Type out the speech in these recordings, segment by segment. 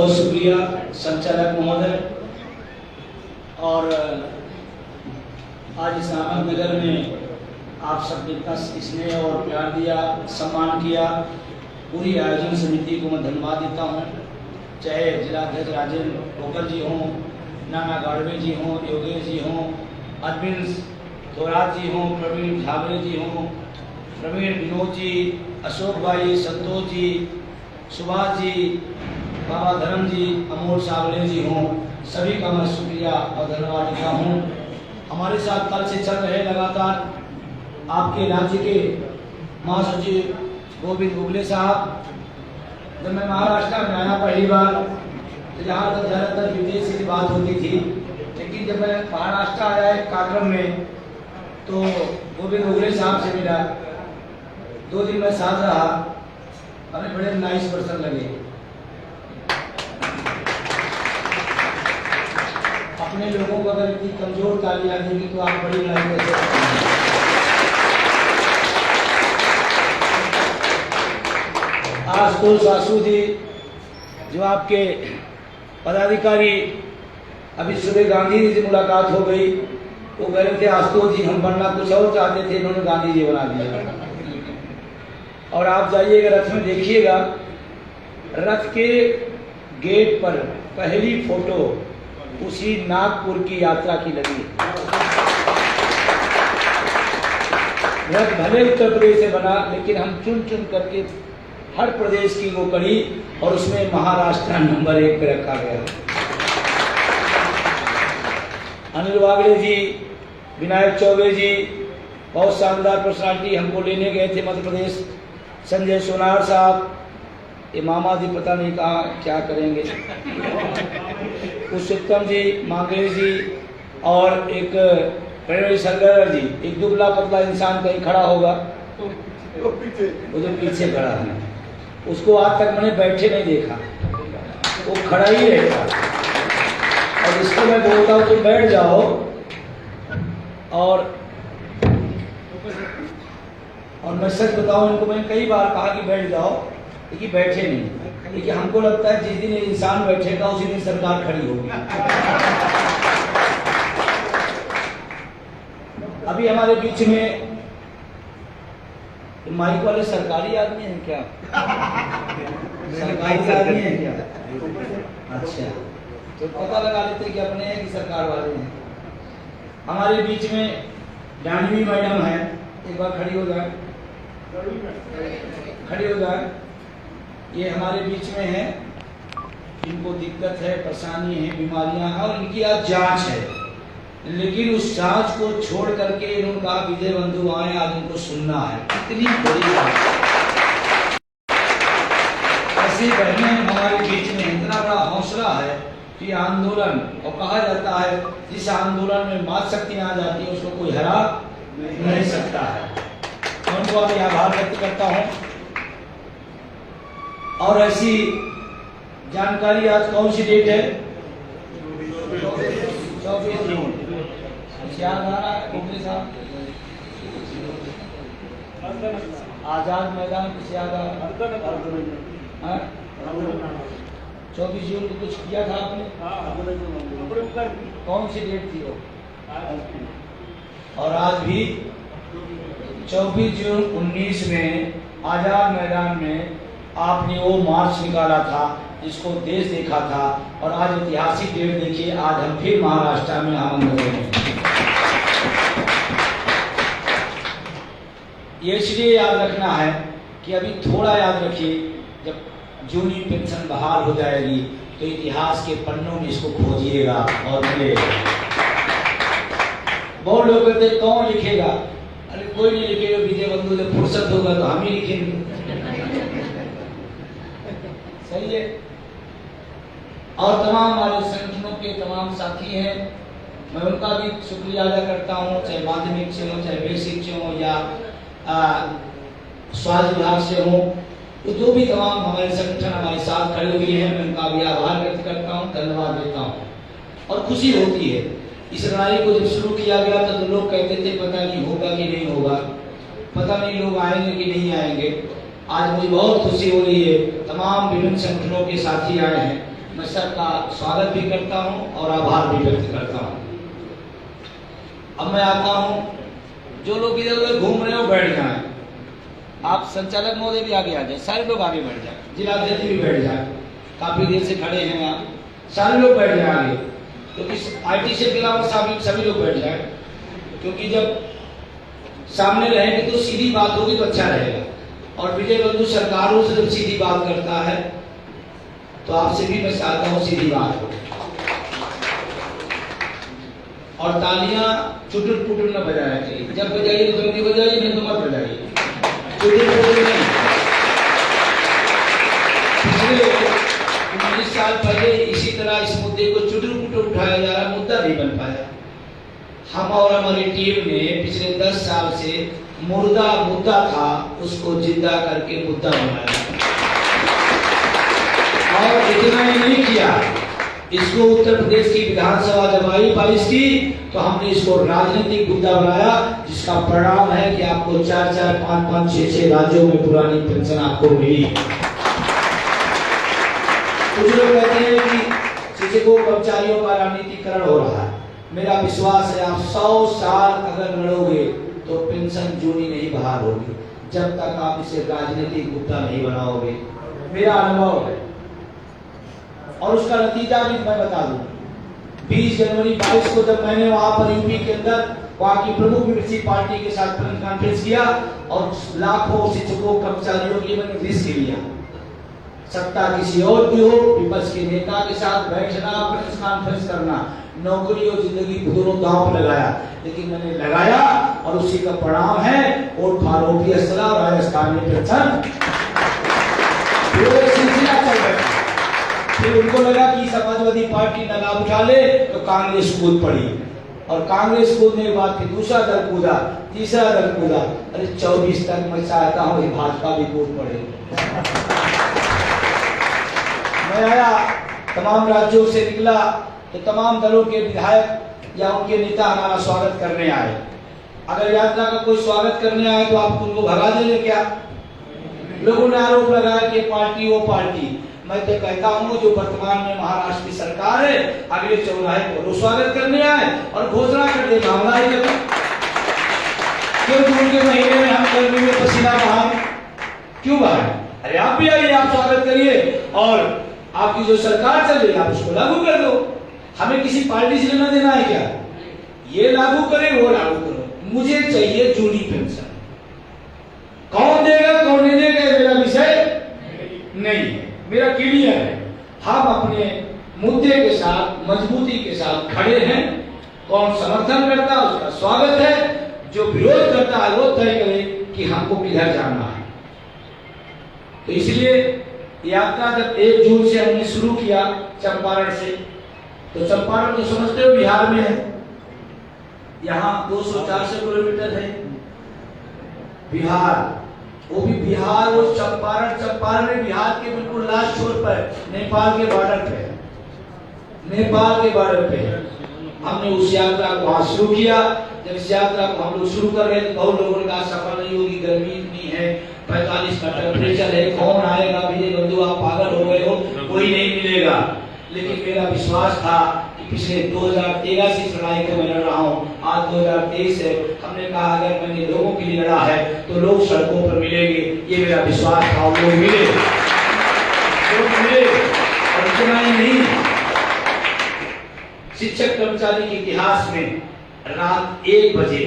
बहुत शुक्रिया संचालक महोदय। और आज इस अहमदनगर में आप सबने इतना स्नेह और प्यार दिया, सम्मान किया, पूरी आयोजन समिति को मैं धन्यवाद देता हूँ। चाहे जिलाध्यक्ष राजेंद्र पोकर जी हों, नाना गाड़वे जी हों, योगेश जी हों, अरविंद थोरात जी हों, प्रवीण झाबरे जी हों, प्रवीण विनोद जी, अशोक भाई, संतोष जी, सुभाष जी, बाबा धर्म जी, अमोल सावले जी हों, सभी का मैं शुक्रिया और धन्यवाद देता हूँ। हमारे साथ कल से चल रहे लगातार आपके राज्य के महासचिव गोविंद बुगले साहब। जब मैं महाराष्ट्र में आया पहली बार तो जहाँ तक ज़्यादातर विदेश की बात होती थी, लेकिन जब मैं महाराष्ट्र आया एक कार्यक्रम में तो गोविंद बुगले साहब से मिला। 2 दिन मैं साथ रहा, हमें बड़े नाइस पर्सन लगे। अपने लोगों को अगर इतनी कमजोर तालियां देंगे तो आप बड़ी लड़ाई कर सकते हैं। आशुतोष सासू जी जो आपके पदाधिकारी, अभी सुबह गांधी जी से मुलाकात हो गई, वो कह रहे थे आशुतोष जी हम बनना कुछ और चाहते थे, इन्होंने गांधी जी बना दिया। और आप जाइएगा रथ में देखिएगा, रथ के गेट पर पहली फोटो उसी नागपुर की यात्रा की लगी। रथ भले उत्तर प्रदेश से बना, लेकिन हम चुन चुन करके हर प्रदेश की वो कड़ी और उसमें महाराष्ट्र नंबर 1 पे रखा गया। अनिल वागड़े जी, विनायक चौबे जी, बहुत शानदार पर्सनालिटी हमको लेने गए थे मध्य प्रदेश। संजय सोनार साहब, ये मामा जी पता नहीं कहाँ क्या करेंगे। पुरुषोत्तम जी, मांगेश जी और एक सरगर जी, एक दुबला पतला इंसान कहीं खड़ा होगा, वो जो पीछे खड़ा है, उसको आज तक मैंने बैठे नहीं देखा, वो खड़ा ही रहता। और इसको मैं बोलता हूँ तुम बैठ जाओ, और मैं सच बताऊं, इनको मैंने कई बार कहा कि बैठ जाओ, लेकिन बैठे नहीं। लेकिन हमको लगता है जिस दिन ये इंसान बैठेगा उसी दिन सरकार खड़ी होगी। अभी हमारे बीच में माइक वाले सरकारी आदमी हैं क्या? सरकारी आदमी हैं क्या? अच्छा, तो पता लगा लेते कि अपने हैं कि सरकार वाले हैं। हमारे बीच में डांडवी मैडम है, एक बार खड़ी हो जाए, खड़ी हो जाए। ये हमारे बीच में है, इनको दिक्कत है, परेशानी है, बीमारियां हैं और इनकी आज जांच है, लेकिन उस जांच को छोड़ करके इन्होंने कहा विजय बंधु आए, आज इनको सुनना है। इतनी बड़ी बात। ऐसी बहनें हमारे बीच में, इतना बड़ा हौसला है कि आंदोलन, और कहा जाता है जिस आंदोलन में मात शक्तियां आ जाती है उसको कोई हरा नहीं सकता है। मैं उनको अभी आभार व्यक्त करता हूँ। और ऐसी जानकारी, आज कौन सी डेट है? 24 जून। याद आ रहा है गोखले साहब? आजाद मैदान किसे याद आ रहा? 24 जून को कुछ किया था आपने? कौन सी डेट थी वो? और आज भी 24 जून 19 में आजाद मैदान में आपने वो मार्च निकाला था जिसको देश देखा था। और आज ऐतिहासिक डेट देखिए, आज हम फिर महाराष्ट्र में आमंत्रित हैं। ये इसलिए याद रखना है कि अभी थोड़ा याद रखिए, जब जूनी पेंशन बहाल हो जाएगी तो इतिहास के पन्नों में इसको खोजिएगा और मिलेगा। बहुत लोग कहते कौन लिखेगा? अरे कोई नहीं लिखेगा, विजय बंधु जब फुर्सत होगा तो हम ही लिखेंगे। सही है। और तमाम हमारे संगठनों के तमाम साथी हैं, मैं उनका भी शुक्रिया अदा करता हूँ, चाहे माध्यमिक से हो, चाहे बेसिक से हो, या स्वास्थ्य विभाग से हो, तो जो भी तमाम हमारे संगठन हमारे साथ खड़े हुए हैं, मैं उनका भी आभार व्यक्त करता हूँ, धन्यवाद देता हूँ। और खुशी होती है। इस लड़ाई को जब शुरू किया गया तो लोग कहते थे पता नहीं होगा कि नहीं होगा, पता नहीं लोग आएंगे कि नहीं आएंगे। आज मुझे बहुत खुशी हो रही है, तमाम विभिन्न संगठनों के साथी आए हैं, मैं सर का स्वागत भी करता हूं और आभार भी व्यक्त करता हूं। अब मैं आता हूं, जो लोग इधर उधर घूम रहे हो बैठ जाएं। आप संचालक महोदय भी आगे आ जाए, सारे लोग आगे बैठ जाए, जिलाध्यक्ष भी बैठ जाए, काफी देर से खड़े हैं यहाँ, सारे लोग बैठ जाए आगे। तो इस आईटी से के अलावा सभी लोग बैठ जाए, क्योंकि जब सामने रहेंगे तो सीधी बात होगी तो अच्छा रहेगा। और विजय बंधु सरकारों से जब सीधी बात करता है तो आपसे भी मैं चाहता हूँ सीधी बात हो, और तालियां चुटुर पुटुर न बजाया चाहिए। जब बजाइए तो जल्दी बजाइए, नहीं तो मत बजाइए, चुटुर पुटुर नहीं। पिछले 19 साल पहले इसी तरह इस मुद्दे को चुटुर पुटुर उठाया जा रहा, मुद्दा नहीं बन पाया। हम और हमारी टीम ने पिछले 10 साल से मुर्दा मुद्दा था, उसको जिंदा करके मुद्दा बनाया। और इतना ही नहीं किया, इसको उत्तर प्रदेश की विधानसभा जब आई 22 की, तो हमने इसको राजनीतिक मुद्दा बनाया, जिसका परिणाम है कि आपको 4-4, 5-5, 6-6 राज्यों में पुरानी पेंशन आपको मिली। कुछ लोग कहते हैं कि शिक्षकों कर्मचारियों का राजनीतिकरण हो रहा है। मेरा विश्वास है आप 100 साल अगर लड़ोगे तो पेंशन जूनी नहीं बहाल होगी, जब तक आप इसे राजनीतिक मुद्दा नहीं बनाओगे। मेरा अनुभव है और उसका नतीजा भी मैं बता दूं। 20 जनवरी 22 को जब मैंने वहां पर यूपी के अंदर वहां की प्रमुख विपक्षी पार्टी के साथ प्रेस कॉन्फ्रेंस किया और लाखों शिक्षकों कर्मचारियों की मैंने रिस्क लिया। सत्ता किसी और की हो, विपक्ष के नेता के साथ बैठना, प्रेस कॉन्फ्रेंस करना, नौकरी और जिंदगी दोनों दांव पर लगाया, लेकिन मैंने लगाया और उसी का परिणाम है वोट फारोकी असला और राजस्थान में पेंशन सिलसिला चल रहा है। फिर उनको लगा कि समाजवादी पार्टी न लाभ उठा ले तो कांग्रेस कूद पड़ी, और कांग्रेस कूदने के बाद फिर दूसरा दल कूदा, तीसरा दल कूदा। अरे 24 तक मैं चाहता हूँ भाजपा भी कूद पड़े। मैं आया, तमाम राज्यों से निकला तो तमाम दलों के विधायक या उनके नेता हमारा स्वागत करने आए। अगर यात्रा का कोई स्वागत करने आए तो आप उनको भगा देंगे क्या? लोगों ने आरोप लगाया कि पार्टी वो पार्टी। मैं तो कहता हूँ जो वर्तमान में महाराष्ट्र की सरकार है, अगले चौराहे को स्वागत करने आए और घोषणा कर दे मामला ही लगा। क्यों जून के महीने में हम गर्मी में पसीना बहाएं? क्यों बहाएं? अरे आप भी आइए, आप स्वागत करिए और आपकी जो सरकार चल रही है आप उसको लागू कर दो। हमें किसी पार्टी से लेना देना है क्या? ये लागू करे वो लागू करो, मुझे चाहिए जूनी पेंशन। कौन देगा कौन नहीं देगा मेरा विषय नहीं है, मेरा क्लियर है। हम अपने मुद्दे के साथ मजबूती के साथ खड़े हैं। कौन समर्थन करता है उसका स्वागत है, जो विरोध करता है वो तय करे कि हमको किधर जाना है। तो इसलिए यात्रा जब 1 जून से हमने शुरू किया चंपारण से, तो चंपारण तो समझते हो बिहार में है, यहाँ 200-400 किलोमीटर है बिहार, वो भी बिहार और चंपारण में बिहार के बिल्कुल लास्ट छोर पर नेपाल के बॉर्डर पे हमने उस यात्रा को वहां शुरू किया। जब इस यात्रा को हम लोग शुरू कर रहे थे बहुत लोगों ने कहा सफल नहीं होगी, गर्मी इतनी है, 45 का टेम्परेचर है, कौन आएगा? विजय बंधु आप पागल हो गए हो, कोई नहीं मिलेगा। लेकिन मेरा विश्वास था कि पिछले 2013 से इस लड़ाई को मैं लड़ रहा हूँ, आज 2023 है। हमने कहा अगर मैंने लोगों के लिए लड़ा है तो लोग सड़कों पर मिलेंगे, ये मेरा विश्वास था। लोग मिले और इतना ही नहीं, शिक्षक कर्मचारी के इतिहास में रात 1 बजे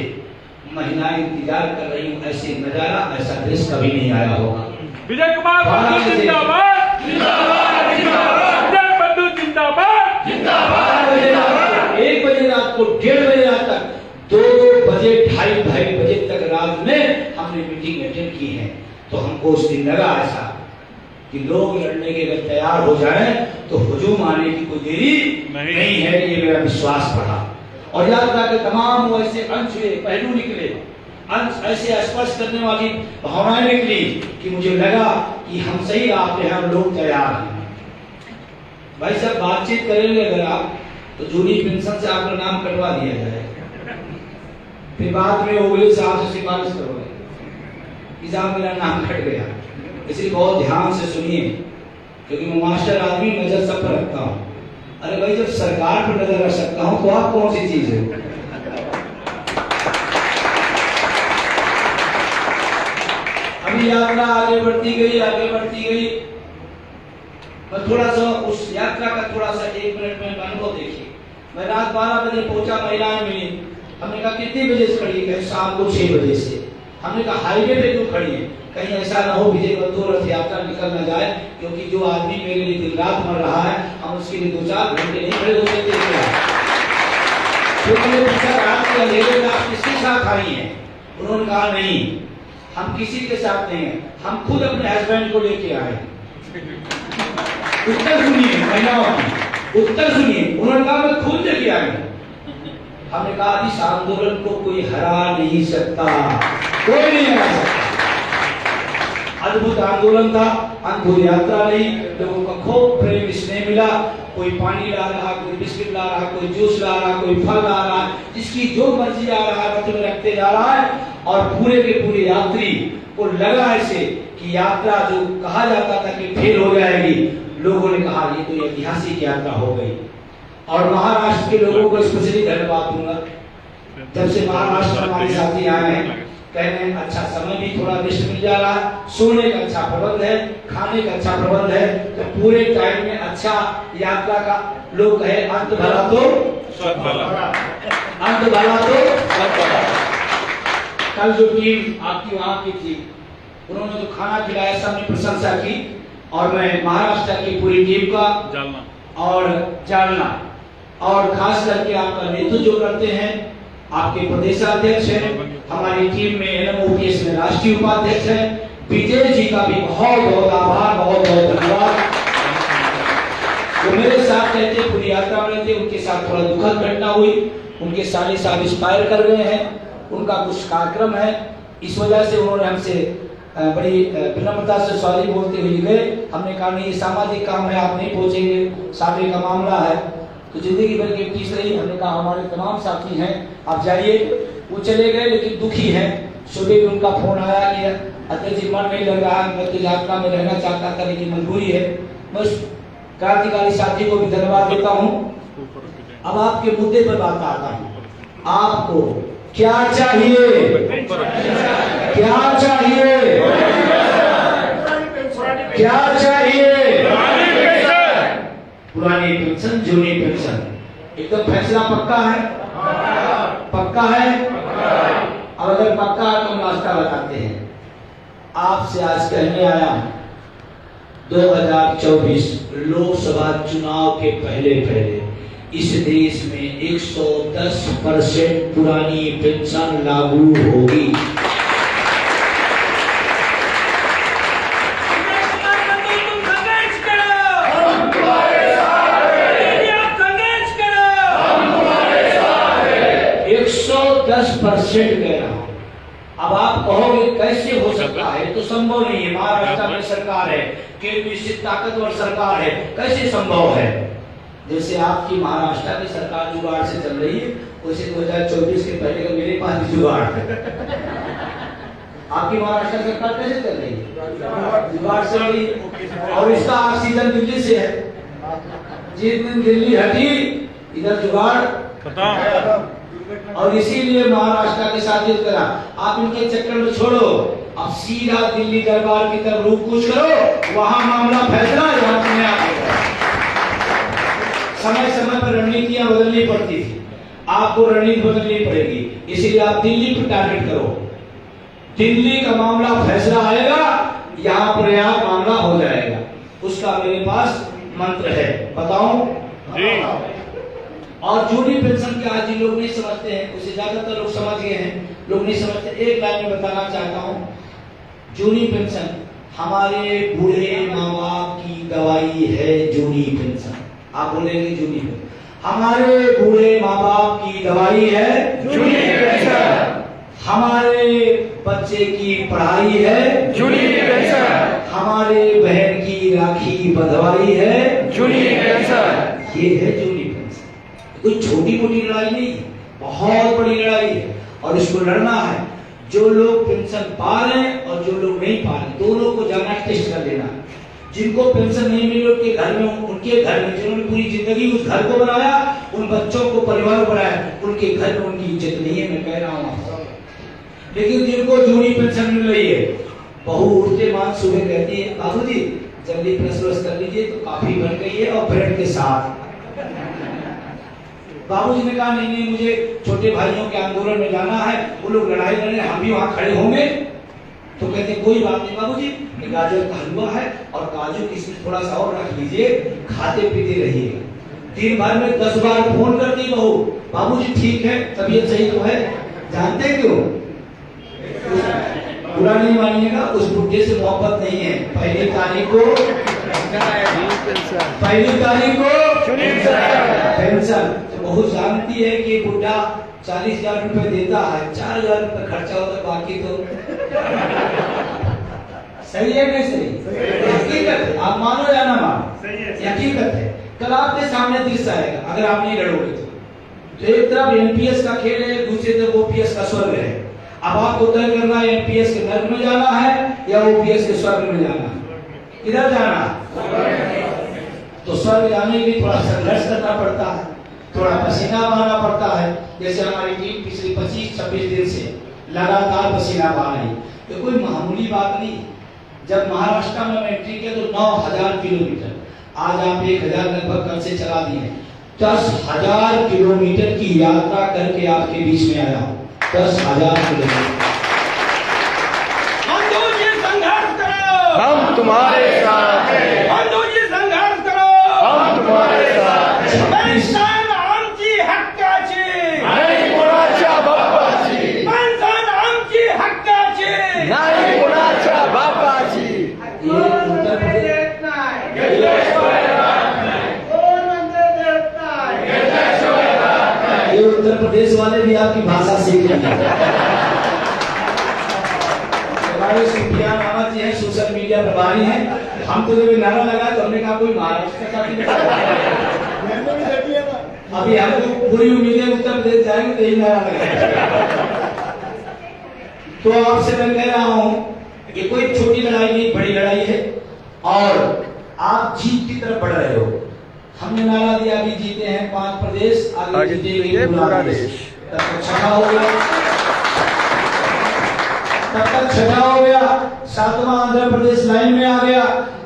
महिलाएं इंतजार कर रही हूँ, ऐसे नजारा ऐसा देश कभी नहीं आया होगा। विजय कुमार बंधु जिंदाबाद, जिंदाबाद, जिंदाबाद, विजय बंधु जिंदाबाद, जिंदाबाद, जिंदाबाद। 1 बजे रात को 1:30 बजे रात तक, 2-2 बजे, 2:30 बजे तक रात में हमने मीटिंग अटेंड की है। तो हमको उस दिन लगा ऐसा कि लोग लड़ने के अगर तैयार हो जाएं तो हुजूम आने की कोई देरी नहीं है। ये मेरा विश्वास बढ़ा और यात्रा के तमाम वो ऐसे अंश पहलू निकले, अंश ऐसे स्पर्श करने वाली भावनाएं निकली कि मुझे लगा कि हम सही राह पे हैं, लोग तैयार हैं। भाई साहब बातचीत करेंगे अगर आप तो जूनी पेंशन से आपका नाम कटवा दिया जाएगा, फिर बाद में ओवली साहब से सिफारिश करोगे कि साहब मेरा नाम कट गया। इसलिए बहुत ध्यान से सुनिए, क्योंकि मैं मास्टर आदमी नजर सब पर रखता हूँ। अरे भाई जब सरकार पर नजर रख सकता हूं तो आप कौन सी चीज है? अभी यात्रा आगे बढ़ती गई। मैं थोड़ा सा उस यात्रा का थोड़ा सा 1 मिनट में अनुभव देखिए। मैं रात 12 बजे पहुंचा, महिलाएं मिली। हमने कहा कितने बजे से खड़ी है? शाम को 6 बजे से। हमने कहा हाईवे पे क्यों खड़ी है? कहीं ऐसा ना हो विजय बंधु रथ यात्रा निकल ना जाए, क्योंकि जो आदमी मेरे लिए दिन रात मर रहा है, हम उसके लिए 2-4 घंटे नहीं खड़े हो सकते। क्योंकि पूछा रात के अंधेरे में आप किसके साथ आई हैं? उन्होंने कहा नहीं, हम किसी के साथ नहीं हैं, हम खुद अपने हस्बैंड को लेके आए। उत्तर सुनिए महिलाओं की, उत्तर सुनिए। उन्होंने कहा मैं खुद लेके आई हूं। हमने कहा इस आंदोलन को कोई हरा नहीं सकता, कोई नहीं हरा सकता। अद्भुत आंदोलन था, अद्भुत यात्रा रही। लोगों का खूब प्रेम स्नेह मिला। कोई पानी ला रहा, कोई बिस्किट ला रहा, कोई जूस ला रहा, कोई फल ला रहा, जिसकी जो मर्जी आ रहा है रथ में रखते जा रहा है। और पूरे के पूरे यात्री को लगा ऐसे कि यात्रा जो कहा जाता था कि फेल हो जाएगी, लोगों ने कहा ये तो ऐतिहासिक यात्रा हो गई। और महाराष्ट्र के लोगों को स्पेशली धन्यवाद दूंगा। जब से महाराष्ट्र हमारे साथी आए हैं, कह रहे हैं अच्छा समय भी थोड़ा रेस्ट मिल जा रहा है, सोने का अच्छा प्रबंध है, खाने का अच्छा प्रबंध है, तो पूरे टाइम में अच्छा यात्रा का लोग कहे अंत भला तो सब भला, अंत भला तो सब भला। कल जो टीम आपकी वहां की थी, उन्होंने जो खाना खिलाया सबने प्रशंसा की। और मैं महाराष्ट्र की पूरी टीम का जालना और खास करके आपका नेतृत्व जो करते हैं आपके प्रदेशाध्यक्ष हैं, हमारी टीम में NMOPS में राष्ट्रीय उपाध्यक्ष हैं, विजय जी का भी बहुत बहुत आभार, बहुत बहुत धन्यवाद। वो मेरे साथ रहते, पूरी यात्रा में रहते। उनके साथ थोड़ा दुखद घटना हुई, उनके साले साहब एक्सपायर कर गए हैं, उनका कुछ कार्यक्रम है, इस वजह से उन्होंने हमसे बड़ी विनम्रता से सॉरी बोलते हुए गए। हमने कहा नहीं, ये सामाजिक काम है, आप नहीं पहुंचेंगे, सामने का मामला है, तो जिंदगी भर की टीस रही। हमने कहा हमारे तमाम साथी हैं, आप जाइए। वो चले गए लेकिन दुखी हैं। सुबह भी उनका फोन आया कि अध्यक्ष जी मन नहीं लग रहा है, मैं तो यात्रा में रहना चाहता था लेकिन मजबूरी है। मैं उस क्रांतिकारी साथी को भी धन्यवाद देता हूँ। अब आपके मुद्दे पर बात आता हूँ। आपको क्या चाहिए? क्या चाहिए? क्या चाहिए? पुरानी पेंशन, जूनी पेंशन, एकदम फैसला पक्का है? पक्का है? अब अगर पक्का है तो हम रास्ता बताते हैं। आपसे आज कहने आया हूं, 2024 लोकसभा चुनाव के पहले इस देश में 110% पुरानी पेंशन लागू होगी। कह रहा हूं। अब आप कहोगे कैसे हो सकता है? तो संभव नहीं है। महाराष्ट्र में सरकार है, केंद्र से ताकतवर सरकार है, कैसे संभव है? जैसे आपकी महाराष्ट्र की सरकार जुगाड़ से चल रही है, वैसे 2024 के पहले का मेरे पास भी जुगाड़ है। आपकी महाराष्ट्र सरकार कैसे चल रही है? जुगाड़ से रही। और इसका ऑक्सीजन दिल्ली से है। जिस दिन दिल्ली हटी, इधर जुगाड़ खत्म। और इसीलिए महाराष्ट्र के साथ युद्ध करा। आप इनके चक्कर में छोड़ो, अब सीधा दिल्ली दरबार की तरफ रुख कूच करो, वहां मामला फैसला समय समय पर रणनीतियां बदलनी पड़ती थी, आपको रणनीति बदलनी पड़ेगी। इसलिए आप दिल्ली पर टारगेट करो, दिल्ली का मामला फैसला आएगा, यहाँ पर यहाँ मामला हो जाएगा। उसका मेरे पास मंत्र है, बताऊं? और जूनी पेंशन के आज लोग नहीं समझते हैं, उसे ज्यादातर लोग समझ गए हैं, लोग नहीं समझते। एक लाइन में बताना चाहता हूँ, जूनी पेंशन हमारे बूढ़े माँ बाप की दवाई है। जूनी पेंशन, आप बोलेंगे जूनी पेंशन हमारे बूढ़े माँ बाप की दवाई है। जूनी पेंशन हमारे बच्चे की पढ़ाई है। जूनी पेंशन हमारे बहन की राखी बंधवाई है। जूनी पेंशन ये है जूनी। कोई छोटी मोटी लड़ाई नहीं, बहुत बड़ी लड़ाई है और इसको लड़ना है। जो लोग पेंशन पा रहे हैं और जो लोग नहीं पा रहे, दोनों को जाना टेस्ट कर लेना। जिनको पेंशन नहीं मिली उनके घर में जिन्होंने पूरी जिंदगी उस घर को बनाया, उन बच्चों को परिवार बनाया, उनके घर में उनकी इज्जत नहीं है। मैं कह रहा हूँ, लेकिन जिनको जूनी पेंशन मिल रही है, बहू उठते मान सुबह कहती है बाबूजी जल्दी ब्रश कर लीजिए तो काफी बन गई है और ब्रेड के साथ। बाबूजी ने कहा नहीं मुझे छोटे भाइयों के आंदोलन में जाना है, वो लोग लड़ाई लड़ रहे हैं, हम भी वहां खड़े होंगे। तो कहते कोई बात नहीं बाबूजी, गाजर का हलवा है और काजू किशमिश थोड़ा सा और रख लीजिए, खाते पीते रहिएगा। दिन भर में 10 बार फोन करती बहू, बाबूजी ठीक है, तबीयत सही तो है। जानते क्यों? बुरा नहीं मानिएगा, उस बुढ़े से मोहब्बत नहीं है। पहली तारीख को पेंशन। बहू जानती है कि बुढ़ा 40,000 रुपए देता है, 4,000 रुपए खर्चा होता है, बाकी तो सही है नहीं सही? हकीकत है, आप मानो या ना मानो, हकीकत है। कल आपके सामने दृश्य आएगा अगर आप नहीं लड़ोगे तो एक तरफ एनपीएस का खेल है, दूसरी तरफ ओपीएस का स्वर्ग है। अब आपको तय करना है एनपीएस के नर्क में जाना है या ओपीएस के स्वर्ग में जाना है। किधर जाना? तो स्वर्ग जाने के लिए थोड़ा संघर्ष करना पड़ता है, थोड़ा पसीना बहाना पड़ता है। जैसे हमारी टीम पिछले 25-26 दिन से लगातार पसीना बहा रही, तो कोई मामूली बात नहीं। जब महाराष्ट्र में एंट्री किया तो 9,000 किलोमीटर, आज आप 1,000 लगभग कल से चला दिए। 10,000 किलोमीटर की यात्रा करके आपके बीच में आया हूँ। 10,000 किलोमीटर। हम तुम्हारे साथ हैं। संघर्ष करो, हम तुम्हारे साथ हैं। पेन्शन आमची हक्काची, नाही कोणाच्या बापाची, पेन्शन आमची हक्काची, नाही कोणाच्या बापाची। ये उत्तर प्रदेश ये उत्तर प्रदेश वाले भी आपकी भाषा सीख रहे हैं। हमारे सुप्रिया मामा जी हैं, सोशल मीडिया प्रभारी हैं। हम तो जब नारा लगा तो हमने कहा कोई महाराष्ट्र का अभी हम लोग पूरी उम्मीदें उत्तर प्रदेश जाएंगे तो यही नारा लगा। तो आपसे मैं कह रहा हूँ ये कोई छोटी लड़ाई नहीं, बड़ी लड़ाई है और आप जीत की तरफ बढ़ रहे हो। हमने नारा दिया अभी जीते हैं 5 प्रदेश, आगे जीतेंगे पूरा देश। तब तक छठा हो गया, 7वां आंध्र प्रदेश लाइन में आ गया,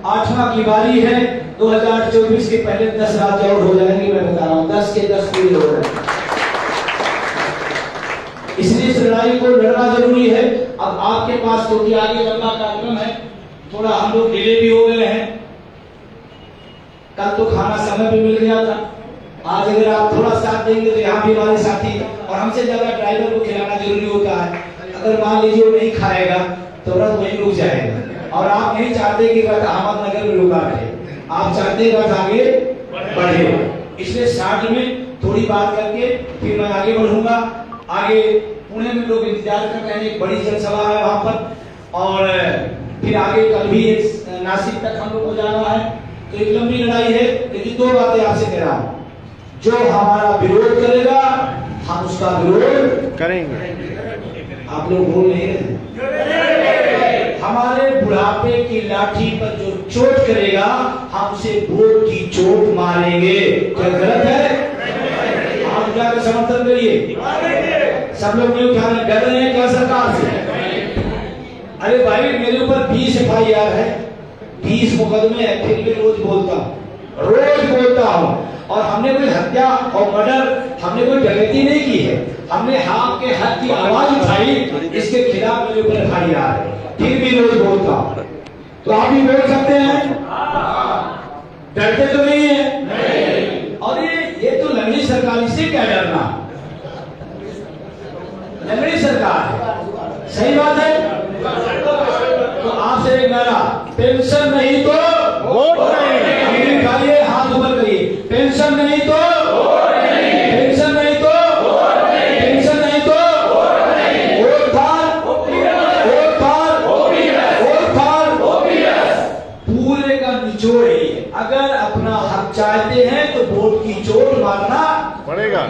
8वां की बारी है। 2024 के पहले 10 राज्य और हो जाएंगे, मैं बता रहा हूँ 10 के 10 पूरे हो जाएंगे। इसलिए इस लड़ाई को लड़ना जरूरी है। अब आपके पास क्योंकि आगे लंबा कार्यक्रम है, थोड़ा हम लोग डिले भी हो गए हैं। कल तो खाना समय पे मिल गया था, आज अगर आप थोड़ा साथ देंगे तो यहाँ भी हमारे साथी, और हमसे ज्यादा ड्राइवर को खिलाना जरूरी होता है। अगर मान लीजिए वो नहीं खाएगा तो रथ वहीं रुक जाएगा, और आप नहीं चाहते कि रथ अहमदनगर में रुका रहे, आप चाहते रथ आगे बढ़े। इसलिए स्टार्ट में थोड़ी बात करके फिर मैं आगे बढ़ूंगा। आगे पुणे में लोग इंतजार कर रहे हैं, एक बड़ी जनसभा है वहां पर, और फिर आगे कल भी नासिक तक हम लोग को जाना है। तो एक लंबी लड़ाई है, लेकिन 2 बातें आपसे कह रहा हूँ। जो हमारा विरोध करेगा हम उसका विरोध करेंगे। आप लोग बोल रहे हैं, हमारे बुढ़ापे की लाठी पर जो चोट करेगा हम उसे वोट की चोट मारेंगे। क्या गलत है? आप जाकर समर्थन करिए। सब लोग नहीं उठा रहे, डर रहे हैं क्या सरकार से? अरे भाई मेरे ऊपर 20 FIR है, 20 मुकदमे है, फिर भी रोज बोलता हूँ। और हमने कोई हत्या और मर्डर, हमने कोई डकैती नहीं की है, हमने आपके हक की आवाज उठाई, इसके खिलाफ मेरे ऊपर FIR है, फिर भी रोज बोलता हूँ। तो आप भी बोल सकते हैं, डरते तो नहीं है। और ये तो लंगड़ी सरकार, इससे क्या डरना? लंगड़ी सरकार है, सही बात है। तो आपसे एक नारा, पेंशन नहीं तो वोट नहीं। उठाइए, हाथ ऊपर करिए, पेंशन नहीं तो वोट नहीं, पेंशन नहीं तो वोट नहीं, पेंशन नहीं तो वोट नहीं, वोट थाल पूरे का निचोड़ है। अगर अपना हक चाहते हैं तो वोट की चोट मारना पड़ेगा।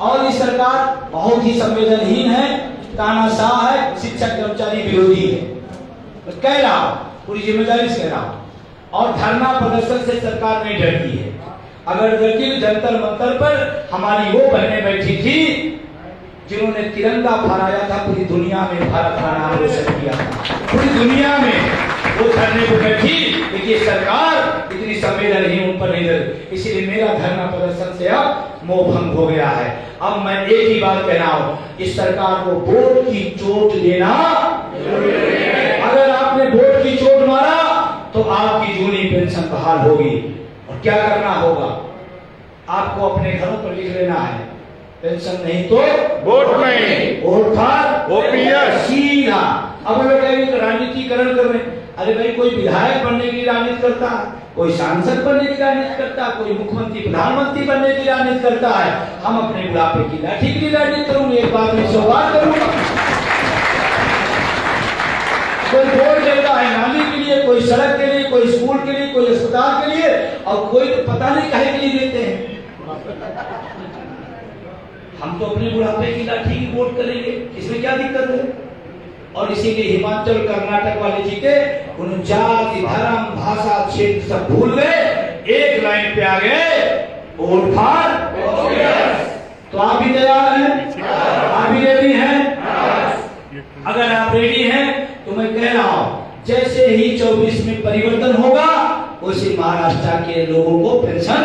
और ये सरकार बहुत ही संवेदनहीन है, तानाशाह है, शिक्षक कर्मचारी विरोधी है। मैं कह रहा हूं, पूरी जिम्मेदारी से कह रहा हूं, और धरना प्रदर्शन से सरकार नहीं डरती है। अगर डरती तो जंतर मंतर पर हमारी वो बहनें बैठी थी जिन्होंने तिरंगा फहराया था, पूरी दुनिया में भारत का नाम रोशन किया था, पूरी दुनिया में वो धरने को बैठी। देखिए सरकार इतनी संवेदनहीन उन पर नहीं डर, इसीलिए मेरा धरना प्रदर्शन से अब मोह भंग हो गया है। अब मैं एक ही बात कह रहा हूँ, इस सरकार को वोट की चोट देना, अगर आपने वोट की चोट मारा तो आपकी जूनी पेंशन बहाल होगी। और क्या करना होगा, आपको अपने घरों पर लिख लेना है, पेंशन नहीं तो वोट नहीं, वोट था ओपीएस सीधा। अब लोग कहेंगे राजनीतिकरण कर रहे हैं, अरे भाई कोई विधायक बनने की राजनीति करता है, कोई सांसद बनने की राजनीति करता है, कोई मुख्यमंत्री प्रधानमंत्री बनने की राजनीति करता है। हम अपने बुढ़ापे की लाठी की राजनीति करूंगे, एक बार में 100 बार करूंगा। कोई वोट देता है नाली के लिए, कोई सड़क के लिए, कोई स्कूल के लिए, कोई अस्पताल के लिए, और कोई तो पता नहीं काहे के लिए देते हैं। हम तो अपने बुढ़ापे की लाठी की वोट करेंगे, इसमें क्या दिक्कत है। और इसीलिए हिमाचल कर्नाटक वाले जीते, उन जाति धर्म भाषा क्षेत्र सब भूल गए, एक लाइन पे आ गए, वोट फॉर। तो आप भी तैयार हैं, आप भी रेडी हैं? अगर आप रेडी हैं तो मैं कह रहा हूं, जैसे ही 24 में परिवर्तन होगा उसी महाराष्ट्र के लोगों को पेंशन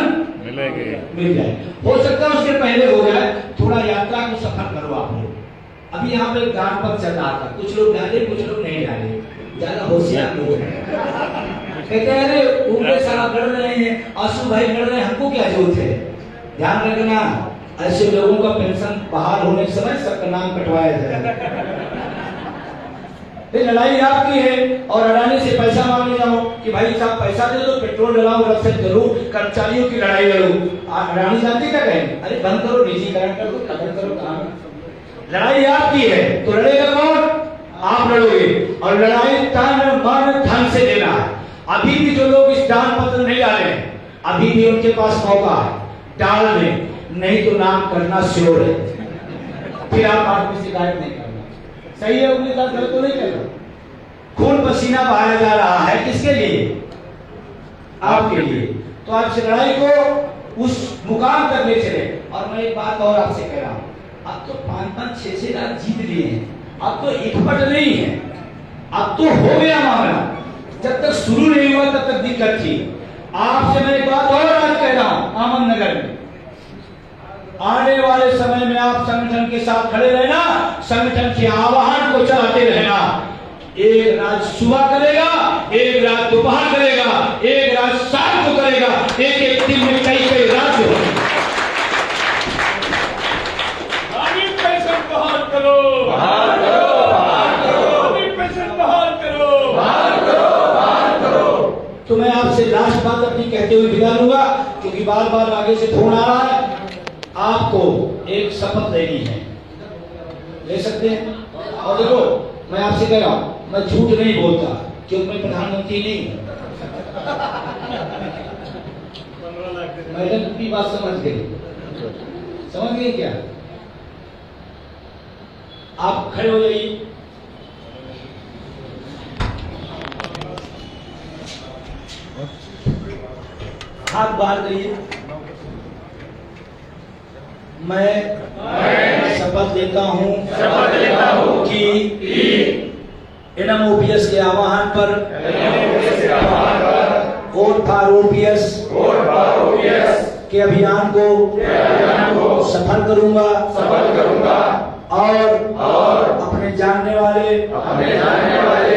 मिल जाए। हो सकता है उसके पहले हो जाए। थोड़ा यात्रा को सफर करो आप लोग। अभी यहाँ पे गान पर चल रहा था, कुछ लोग डाले कुछ लोग नहीं डाले, ज्यादा होशियार लोग हैं। कहते हैं अरे ऊपर सारा लड़ रहे हैं, आंसू भाई लड़ रहे हैं, हमको क्या जरूरत है। ध्यान रखना, ऐसे लोगों का पेंशन बहाल होने के समय सबका नाम कटवाया जाए। लड़ाई आपकी है और अडानी से पैसा मांगने जाओ कि भाई साहब पैसा दे दो, पेट्रोल डलाओ, रक्षा करो, कर्मचारियों की लड़ाई लड़ो। अडानी जानते क्या कहेंगे, अरे बंद करो, निजीकरण कर दो, खत्म करो काम। लड़ाई आपकी है तो लड़ेगा कौन, आप लड़ोगे। और लड़ाई तन मन धन से देना है। अभी भी जो लोग इस दान पत्र नहीं डाले, अभी भी उनके पास मौका है, डाल दें, नहीं तो नाम करना श्योर है। फिर आप आदमी शिकायत नहीं करना। सही है, उनके साथ गलत तो नहीं करना। खून पसीना बहाया जा रहा है, किसके लिए, आपके लिए। तो आप इस लड़ाई को उस मुकाम तक ले चले। और मैं एक बात और आपसे कह रहा हूं, अब तो 5-5, 6-6 रात जीत लिए हैं, अब तो इकपट नहीं है, अब तो हो गया मामला। जब तक शुरू नहीं हुआ तब तक दिक्कत थी। आपसे मैं एक बात और आज कह रहा हूं, आमन नगर में आने वाले समय में आप संगठन के साथ खड़े रहना, संगठन के आह्वान को चलाते रहना। एक रात सुबह करेगा, एक रात दोपहर करेगा, एक रात शाम को करेगा, एक दिन में कई राज्य होंगे। तो मैं आपसे लास्ट बात अपनी कहते हुए विदा लूंगा, क्योंकि बार बार आगे से फोन आ रहा है। आपको एक शपथ लेनी है, ले सकते हैं। और देखो मैं आपसे कह रहा हूं, मैं झूठ नहीं बोलता, क्योंकि मैं प्रधानमंत्री नहीं हूं। मैडम की बात समझ गई क्या? आप खड़े हो जाइए। हाथ बाहर करिए। मैं शपथ लेता हूँ कि एनएमओपीएस के आह्वान पर वोट फॉर ओपीएस के अभियान को सफल करूंगा और अपने जानने वाले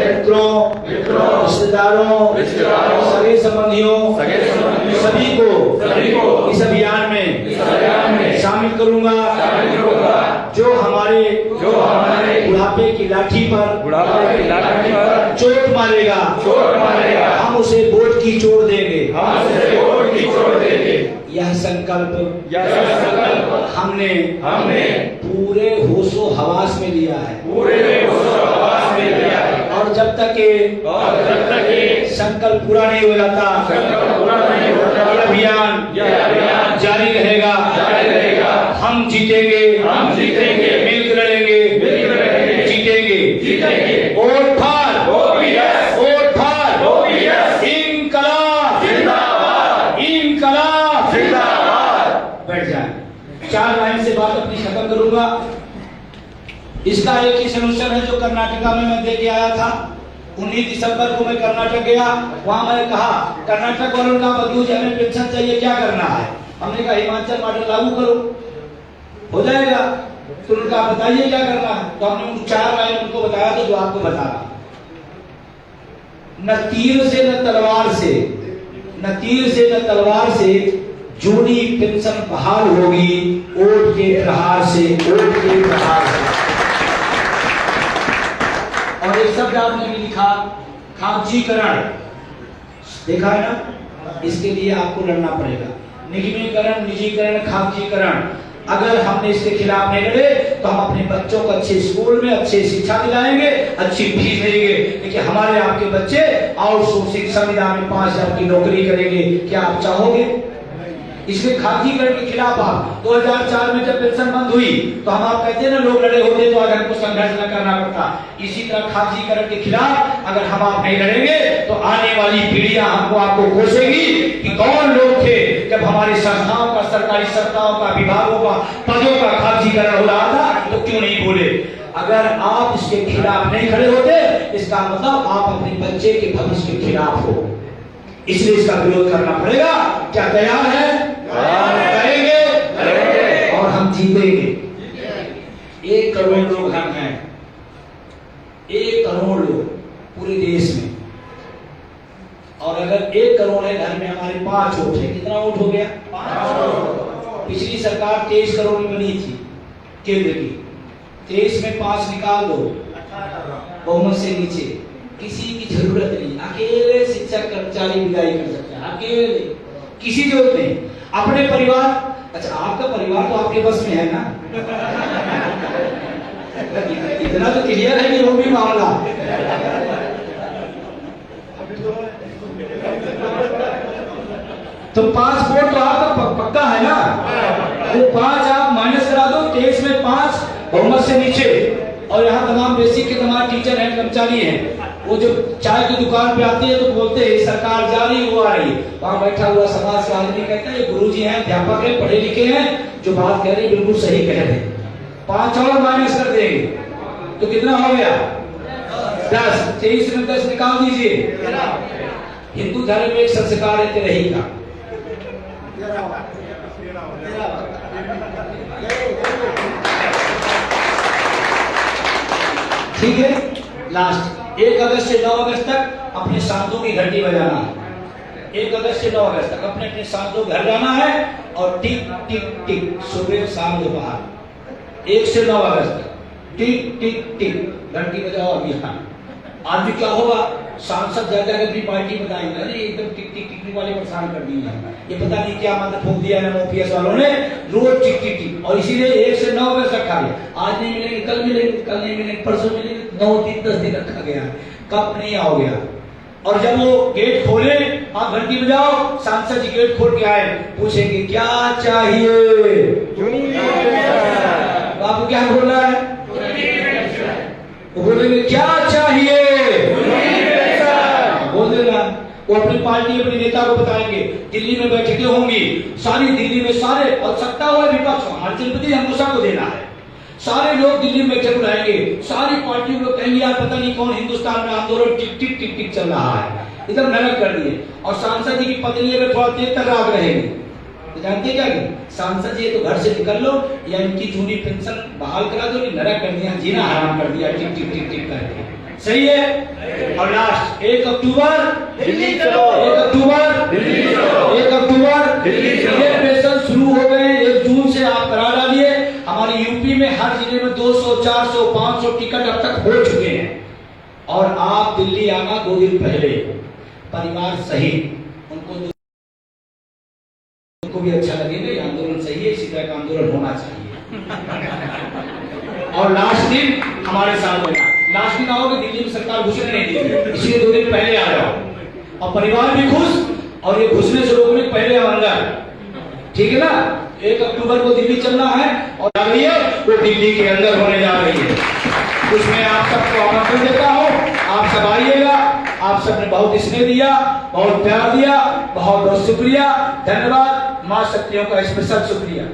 मित्रों, रिश्तेदारों, सगे संबंधियों सभी को इस अभियान में शामिल करूंगा। जो हमारे बुढ़ापे की लाठी पर चोट मारेगा, हम उसे वोट की चोट देंगे। यह संकल्प हमने पूरे होशो हवास में लिया है। और जब तक ये संकल्प पूरा नहीं हो जाता, ये अभियान जारी रहेगा। हम जीतेंगे, मिलकर लड़ेंगे, जीतेंगे। वोट फॉर इंकलाब। बैठ जाए। 4 लाइन से बात अपनी खत्म करूंगा। इसका एक ही सोल्यूशन है जो कर्नाटका में मैं दे के आया था। 19 दिसंबर को मैं कर्नाटक गया, वहां मैंने कहा कर्नाटक वालों का बदलू जी हमें पेंशन चाहिए, क्या करना है? हमने कहा हिमाचल मॉडल लागू करो, हो जाएगा। तो उनका बताइए क्या करना है? तो हमने उनको 4 लाइन उनको बताया तो जो आपको बता रहा, न तीर से न तलवार से, न तीर से न तलवार से जूनी पेंशन बहाल होगी, ओट के प्रहार से, ओट के प्रहार से। और एक शब्द आपने भी लिखा, खाद्जीकरण, देखा है ना? इसके लिए आपको लड़ना पड़ेगा। निगमीकरण, निजीकरण, खाद्जीकरण। अगर हमने इसके खिलाफ नहीं लड़े तो हम अपने बच्चों को अच्छे स्कूल में अच्छी शिक्षा दिलाएंगे, अच्छी फीस देंगे, लेकिन हमारे आपके बच्चे आउटसोर्सिंग संविदा में 5,000 की नौकरी करेंगे, क्या आप चाहोगे? इसलिए खाद्जीकरण के खिलाफ आप 2004 में जब पेंशन बंद हुई तो हम आप कहते हैं ना लोग लड़े होते तो आज हमको संघर्ष न करना पड़ता। इसी तरह खाद्जीकरण के खिलाफ अगर हम आप नहीं लड़ेंगे तो आने वाली पीढ़ियां हमको आपको कोसेगी कि कौन लोग थे जब हमारी संस्थाओं का, सरकारी संस्थाओं का, विभागों का, पदों का खाद्जीकरण हो रहा था, तो क्यों नहीं बोले? अगर आप इसके खिलाफ नहीं खड़े होते, इसका मतलब आप अपने बच्चे के भविष्य के खिलाफ हो। इसलिए इसका विरोध करना पड़ेगा। क्या तैयार है? करेंगे और हम जीतेंगे। 1 करोड़ लोग हम हैं, 1 करोड़ लोग पूरे देश में। और अगर 1 करोड़ है घर में, हमारे 5 वोट है, कितना वोट हो गया? 5। पिछली सरकार 23 करोड़ की बनी थी केंद्र की, 23 में 5 निकाल दो, बहुमत से नीचे, किसी की जरूरत नहीं। अकेले शिक्षक कर्मचारी विदाई कर सकते हैं, अकेले, किसी जरूरत नहीं। अपने परिवार, अच्छा आपका परिवार तो आपके बस में है ना? इतना तो क्लियर है कि वो भी मामला। तो 5 वोट तो आपका पक्का है ना? वो 5 आप माइनस करा दो, 23 में 5 बहुमत से नीचे। और यहाँ तमाम बेसिक के तमाम टीचर हैं, कर्मचारी हैं, वो जो चाय की दुकान पे आते हैं तो बोलते हैं सरकार जा रही, वो आ रही है। वहां बैठा हुआ समाज का आदमी कहता है ये गुरुजी हैं, अध्यापक हैं, पढ़े लिखे हैं, जो बात कह रहे हैं बिल्कुल सही कह रहे हैं। 5 और माइनस कर देंगे तो कितना हो गया? 10। 23 में 10 निकाल दीजिए। हिंदू धर्म में एक संस्कार है तिरही का। ठीक है, लास्ट 1 अगस्त से 9 अगस्त तक अपने सांतों की घंटी बजाना है। 1 अगस्त से 9 अगस्त तक अपने अपने सांतों घर जाना है और टिक टिक टिक सुबह शाम दोपहर 1 से 9 अगस्त तक टिक टिक टिक घंटी बजाओ। अभी हाँ आज भी क्या होगा? सांसद जाकर अपनी पार्टी बताएंगे, अरे एकदम टिक टिक टिक वाले परेशान कर दिए हैं, ये पता नहीं क्या मतलब फूक दिया है ओपीएस वालों ने, रोज टिक टिक टिक। और इसीलिए 1 से 9 अगस्त रखा गया। आज नहीं मिलेंगे, कल मिलेंगे, कल नहीं मिलेंगे, परसों मिलेंगे, 9 दिन 10 दिन रखा गया। कब नहीं आओ गया। और जब वो गेट खोले, आप घंटी बजाओ, सांसद जी गेट खोल के आए, पूछेंगे क्या चाहिए? बाबू क्या बोल रहा है? वो बोलेंगे क्या चाहिए? बोल देना। वो अपनी पार्टी अपने नेता को बताएंगे। दिल्ली में बैठकें होंगी, सारी दिल्ली में सारे, और सत्ता हुआ विपक्ष, हमारे जनपति हमको सबको देना है, सारे लोग दिल्ली में बैठक बुलाएंगे, सारी पार्टियों को कहेंगे यार पता नहीं कौन हिंदुस्तान में आंदोलन टिक टिक टिक टिक चल रहा है, एकदम नरक कर दिए। और सांसद जी की पत्नी अगर थोड़ा तेज तर्राक रहेगी तो जानते क्या कि सांसद जी तो घर से निकल लो या इनकी जूनी पेंशन बहाल करा दो, नरक कर दिया, जीना हराम कर दिया, टिक टिक टिक टिक करके। सही है। और लास्ट 1 अक्टूबर दिल्ली चलो, 1 अक्टूबर दिल्ली चलो, 1 अक्टूबर दिल्ली चलो। ये पेंशन शुरू हो गए, 1 जून से आप करा डालिए। हमारी यूपी में हर जिले में 200, 400, 500 टिकट अब तक हो चुके हैं। और आप दिल्ली आना 2 दिन पहले परिवार सहित, उनको भी अच्छा लगेगा, ये आंदोलन सही है, इसी तरह का आंदोलन होना चाहिए। और लास्ट दिन हमारे साथ रहना। लास्ट दिन आओगे, दिल्ली में सरकार घुसने नहीं देगी, इसलिए 2 दिन पहले आ जाओ। और परिवार भी खुश, और ये घुसने से रोकने पहले आओ अंदर, ठीक है ना? 1 अक्टूबर को दिल्ली चलना है और आ रही है वो दिल्ली के अंदर होने जा रही है। उसमें आप सबको आमंत्रण देता हूँ, आप सब आइएगा। आप सबने बहुत स्नेह दिया, बहुत प्यार दिया, बहुत बहुत शुक्रिया, धन्यवाद। माँ शक्तियों का स्पेशल शुक्रिया।